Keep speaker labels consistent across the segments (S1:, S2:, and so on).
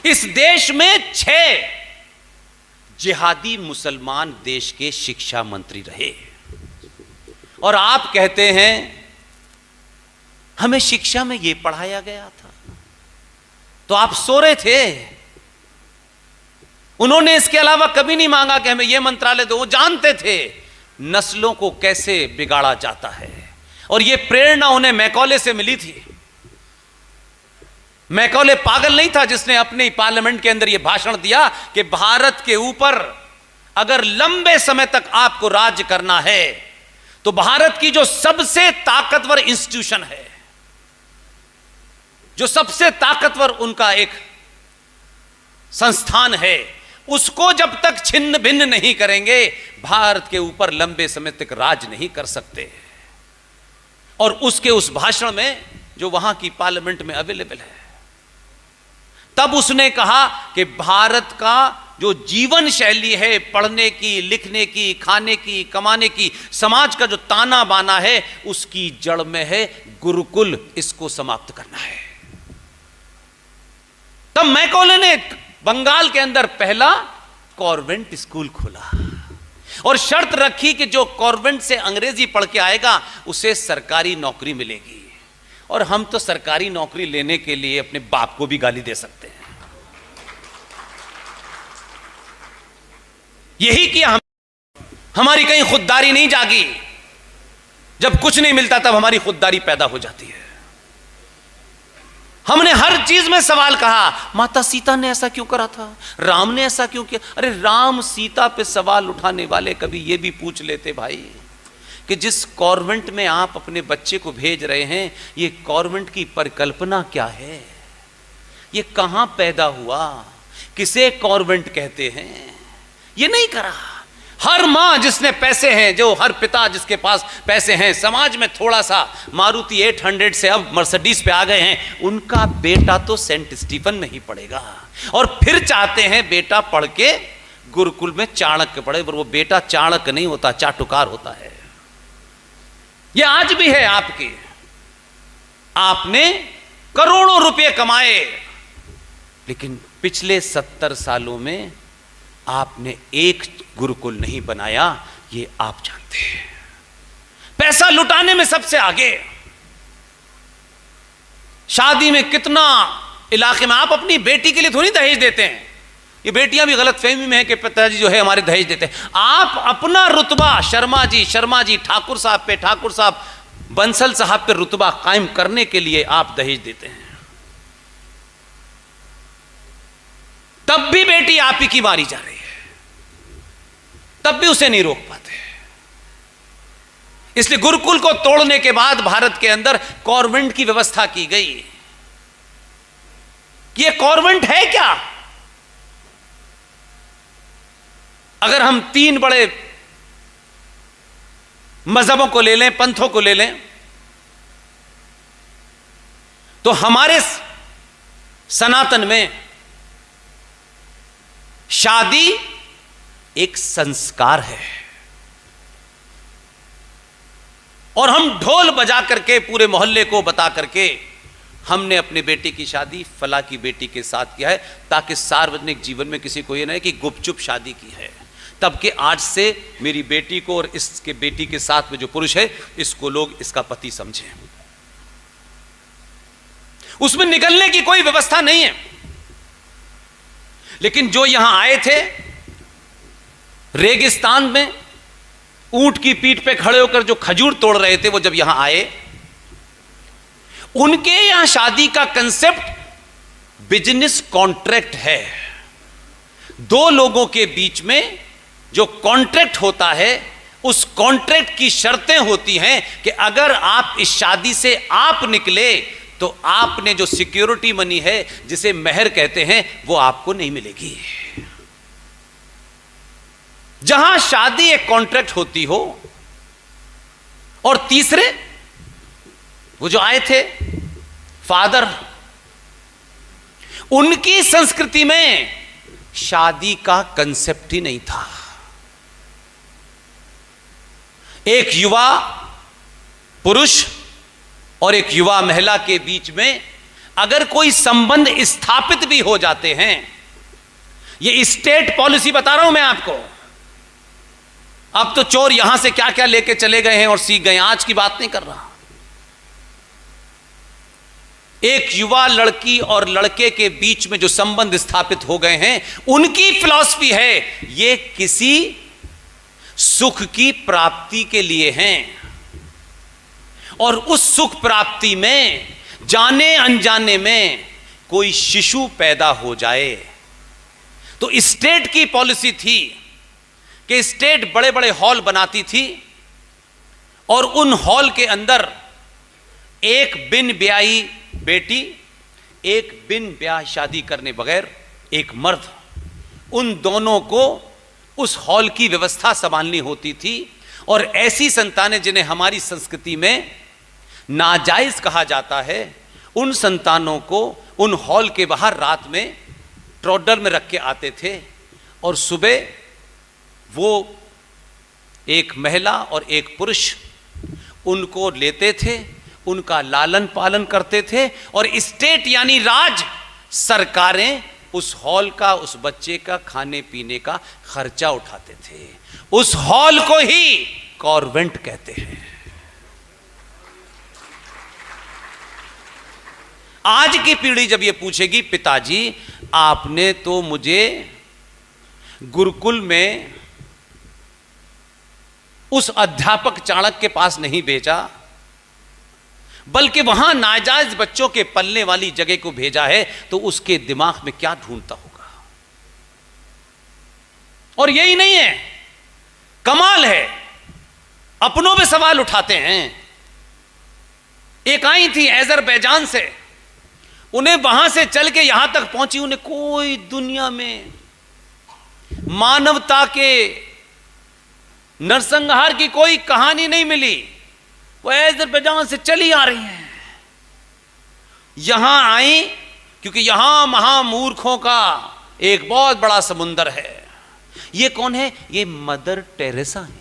S1: इस देश में 6 जिहादी मुसलमान देश के शिक्षा मंत्री रहे, और आप कहते हैं हमें शिक्षा में यह पढ़ाया गया था। तो आप सो रहे थे। उन्होंने इसके अलावा कभी नहीं मांगा कि हमें यह मंत्रालय दो। वो जानते थे नस्लों को कैसे बिगाड़ा जाता है, और यह प्रेरणा उन्हें मैकॉले से मिली थी। मैकॉले पागल नहीं था जिसने अपने पार्लियामेंट के अंदर यह भाषण दिया कि भारत के ऊपर अगर लंबे समय तक आपको राज्य करना है तो भारत की जो सबसे ताकतवर इंस्टीट्यूशन है, जो सबसे ताकतवर उनका एक संस्थान है, उसको जब तक छिन्न भिन्न नहीं करेंगे भारत के ऊपर लंबे समय तक राज नहीं कर सकते। और उसके उस भाषण में जो वहां की पार्लियामेंट में अवेलेबल है, तब उसने कहा कि भारत का जो जीवन शैली है, पढ़ने की, लिखने की, खाने की, कमाने की, समाज का जो ताना बाना है, उसकी जड़ में है गुरुकुल। इसको समाप्त करना है। तब मैकॉले ने बंगाल के अंदर पहला कॉन्वेंट स्कूल खोला और शर्त रखी कि जो कॉन्वेंट से अंग्रेजी पढ़ के आएगा उसे सरकारी नौकरी मिलेगी। और हम तो सरकारी नौकरी लेने के लिए अपने बाप को भी गाली दे सकते हैं। यही किया हमारी कहीं खुददारी नहीं जागी। जब कुछ नहीं मिलता तब हमारी खुददारी पैदा हो जाती है। हमने हर चीज में सवाल कहा, माता सीता ने ऐसा क्यों करा था, राम ने ऐसा क्यों किया। अरे राम सीता पे सवाल उठाने वाले कभी यह भी पूछ लेते भाई कि जिस कॉन्वेंट में आप अपने बच्चे को भेज रहे हैं, ये कॉन्वेंट की परिकल्पना क्या है, ये कहां पैदा हुआ, किसे कॉन्वेंट कहते हैं। ये नहीं करा। हर मां जिसने पैसे हैं, जो हर पिता जिसके पास पैसे हैं, समाज में थोड़ा सा मारुति 800 से अब मर्सिडीज पे आ गए हैं, उनका बेटा तो सेंट स्टीफन में ही पढ़ेगा। और फिर चाहते हैं बेटा पढ़ के गुरुकुल में चाणक्य पढ़े, पर वो बेटा चाणक्य नहीं होता, चाटुकार होता है। ये आज भी है आपके। आपने करोड़ों रुपए कमाए, लेकिन पिछले 70 सालों में आपने एक गुरुकुल नहीं बनाया। ये आप जानते हैं। पैसा लुटाने में सबसे आगे। शादी में कितना इलाके में आप अपनी बेटी के लिए थोड़ी दहेज देते हैं। ये बेटियां भी गलत फहमी में है कि पिताजी जो है हमारे दहेज देते हैं। आप अपना रुतबा शर्मा जी, ठाकुर साहब पे, ठाकुर साहब बंसल साहब पे रुतबा कायम करने के लिए आप दहेज देते हैं। तब भी बेटी आप ही की मारी जा रही है, तब भी उसे नहीं रोक पाते। इसलिए गुरुकुल को तोड़ने के बाद भारत के अंदर कॉन्वेंट की व्यवस्था की गई। ये कॉन्वेंट है क्या? अगर हम 3 बड़े मजहबों को ले लें, पंथों को ले लें, तो हमारे सनातन में शादी एक संस्कार है। और हम ढोल बजा करके पूरे मोहल्ले को बता करके हमने अपने बेटे की शादी फला की बेटी के साथ किया है, ताकि सार्वजनिक जीवन में किसी को यह नहीं कि गुपचुप शादी की है। तब के आज से मेरी बेटी को और इसके बेटी के साथ में जो पुरुष है, इसको लोग इसका पति समझें। उसमें निकलने की कोई व्यवस्था नहीं है। लेकिन जो यहां आए थे रेगिस्तान में, ऊंट की पीठ पे खड़े होकर जो खजूर तोड़ रहे थे, वो जब यहां आए, उनके यहां शादी का कंसेप्ट बिजनेस कॉन्ट्रैक्ट है। 2 लोगों के बीच में जो कॉन्ट्रैक्ट होता है, उस कॉन्ट्रैक्ट की शर्तें होती हैं कि अगर आप इस शादी से आप निकले तो आपने जो सिक्योरिटी मनी है, जिसे महर कहते हैं, वो आपको नहीं मिलेगी। जहां शादी एक कॉन्ट्रैक्ट होती हो। और तीसरे वो जो आए थे फादर, उनकी संस्कृति में शादी का कंसेप्ट ही नहीं था। एक युवा पुरुष और एक युवा महिला के बीच में अगर कोई संबंध स्थापित भी हो जाते हैं, ये स्टेट पॉलिसी बता रहा हूं मैं आपको। अब तो चोर यहां से क्या क्या लेके चले गए हैं और सीख गए, आज की बात नहीं कर रहा। एक युवा लड़की और लड़के के बीच में जो संबंध स्थापित हो गए हैं, उनकी फिलॉसफी है ये किसी सुख की प्राप्ति के लिए हैं, और उस सुख प्राप्ति में जाने अनजाने में कोई शिशु पैदा हो जाए। तो स्टेट की पॉलिसी थी कि स्टेट बड़े बड़े हॉल बनाती थी, और उन हॉल के अंदर एक बिन ब्याही बेटी, एक बिन ब्याह शादी करने बगैर एक मर्द, उन दोनों को उस हॉल की व्यवस्था संभालनी होती थी। और ऐसी संतानें जिन्हें हमारी संस्कृति में नाजायज कहा जाता है, उन संतानों को उन हॉल के बाहर रात में ट्रॉडल में रख के आते थे, और सुबह वो एक महिला और एक पुरुष उनको लेते थे, उनका लालन पालन करते थे, और स्टेट यानी राज सरकारें उस हॉल का, उस बच्चे का खाने पीने का खर्चा उठाते थे। उस हॉल को ही कॉन्वेंट कहते हैं। आज की पीढ़ी जब ये पूछेगी, पिताजी आपने तो मुझे गुरुकुल में उस अध्यापक चाणक्य के पास नहीं भेजा, बल्कि वहां नाजायज बच्चों के पलने वाली जगह को भेजा है, तो उसके दिमाग में क्या ढूंढता होगा। और यही नहीं है, कमाल है, अपनों पे सवाल उठाते हैं। एक आई थी अजरबैजान से, उन्हें वहां से चल के यहां तक पहुंची, उन्हें कोई दुनिया में मानवता के नरसंहार की कोई कहानी नहीं मिली। वो अजरबैजान से चली आ रही हैं, यहां आई क्योंकि यहां महामूर्खों का एक बहुत बड़ा समुंदर है। ये कौन है? ये मदर टेरेसा है।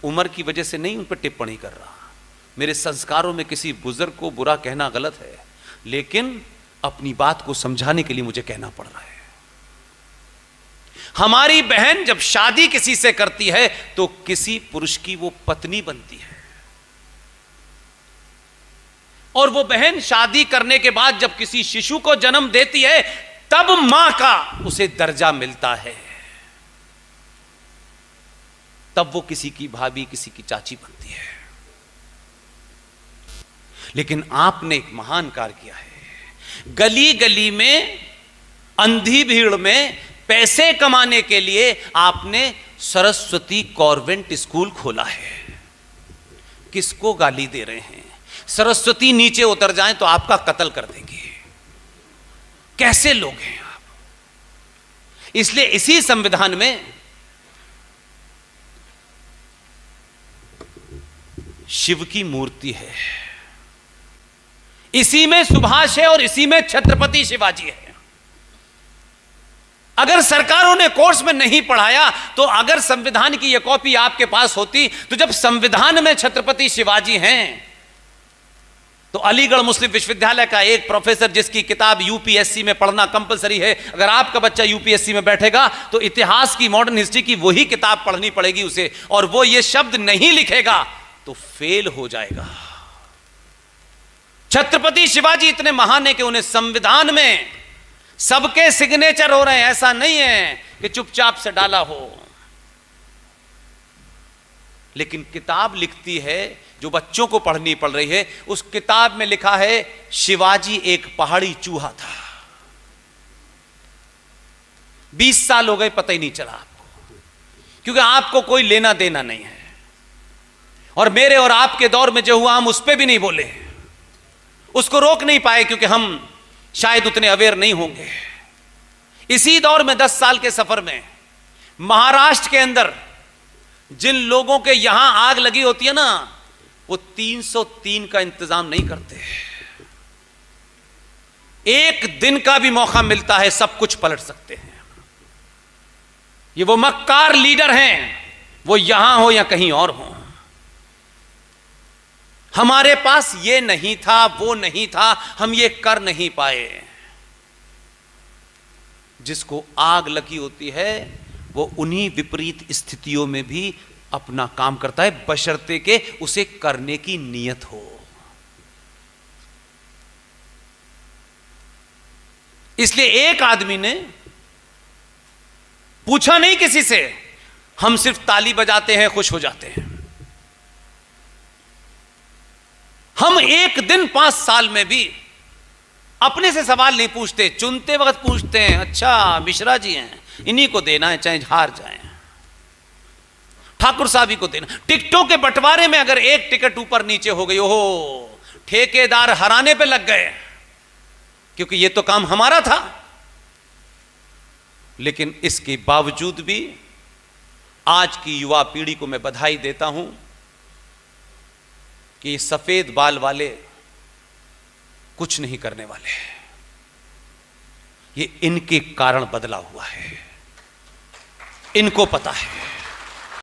S1: उम्र की वजह से नहीं उन पर टिप्पणी कर रहा, मेरे संस्कारों में किसी बुजुर्ग को बुरा कहना गलत है, लेकिन अपनी बात को समझाने के लिए मुझे कहना पड़ रहा है। हमारी बहन जब शादी किसी से करती है तो किसी पुरुष की वो पत्नी बनती है, और वो बहन शादी करने के बाद जब किसी शिशु को जन्म देती है, तब मां का उसे दर्जा मिलता है, तब वो किसी की भाभी, किसी की चाची बनती है। लेकिन आपने एक महान कार्य किया है। गली गली में, अंधी भीड़ में पैसे कमाने के लिए आपने सरस्वती कॉन्वेंट स्कूल खोला है। किसको गाली दे रहे हैं? सरस्वती नीचे उतर जाएं तो आपका कत्ल कर देंगे। कैसे लोग हैं आप? इसलिए इसी संविधान में शिव की मूर्ति है, इसी में सुभाष है, और इसी में छत्रपति शिवाजी है। अगर सरकारों ने कोर्स में नहीं पढ़ाया, तो अगर संविधान की यह कॉपी आपके पास होती, तो जब संविधान में छत्रपति शिवाजी हैं, तो अलीगढ़ मुस्लिम विश्वविद्यालय का एक प्रोफेसर, जिसकी किताब यूपीएससी में पढ़ना कंपलसरी है, अगर आपका बच्चा यूपीएससी में बैठेगा तो इतिहास की, मॉडर्न हिस्ट्री की वही किताब पढ़नी पड़ेगी उसे, और वो ये शब्द नहीं लिखेगा तो फेल हो जाएगा। छत्रपति शिवाजी इतने महान है कि उन्हें संविधान में सबके सिग्नेचर हो रहे हैं। ऐसा नहीं है कि चुपचाप से डाला हो, लेकिन किताब लिखती है जो बच्चों को पढ़नी पड़ रही है। उस किताब में लिखा है शिवाजी एक पहाड़ी चूहा था। 20 साल हो गए, पता ही नहीं चला आपको, क्योंकि आपको कोई लेना देना नहीं है। और मेरे और आपके दौर में जो हुआ, हम उस पर भी नहीं बोले, उसको रोक नहीं पाए, क्योंकि हम शायद उतने अवेयर नहीं होंगे। इसी दौर में 10 साल के सफर में महाराष्ट्र के अंदर जिन लोगों के यहां आग लगी होती है ना, वो 303 का इंतजाम नहीं करते। एक दिन का भी मौका मिलता है, सब कुछ पलट सकते हैं। ये वो मक्कार लीडर हैं, वो यहां हो या कहीं और हो। हमारे पास ये नहीं था, वो नहीं था, हम ये कर नहीं पाए। जिसको आग लगी होती है वो उन्हीं विपरीत स्थितियों में भी अपना काम करता है, बशर्ते के उसे करने की नीयत हो। इसलिए एक आदमी ने पूछा नहीं किसी से, हम सिर्फ ताली बजाते हैं, खुश हो जाते हैं। हम एक दिन 5 साल में भी अपने से सवाल नहीं पूछते, चुनते वक्त पूछते हैं, अच्छा मिश्रा जी हैं, इन्हीं को देना है चाहे हार जाएं, ठाकुर साहब ही को देना। टिकटों के बंटवारे में अगर एक टिकट ऊपर नीचे हो गई, ओहो, ठेकेदार हराने पे लग गए, क्योंकि ये तो काम हमारा था। लेकिन इसके बावजूद भी आज की युवा पीढ़ी को मैं बधाई देता हूं कि ये सफेद बाल वाले कुछ नहीं करने वाले, ये इनके कारण बदला हुआ है, इनको पता है।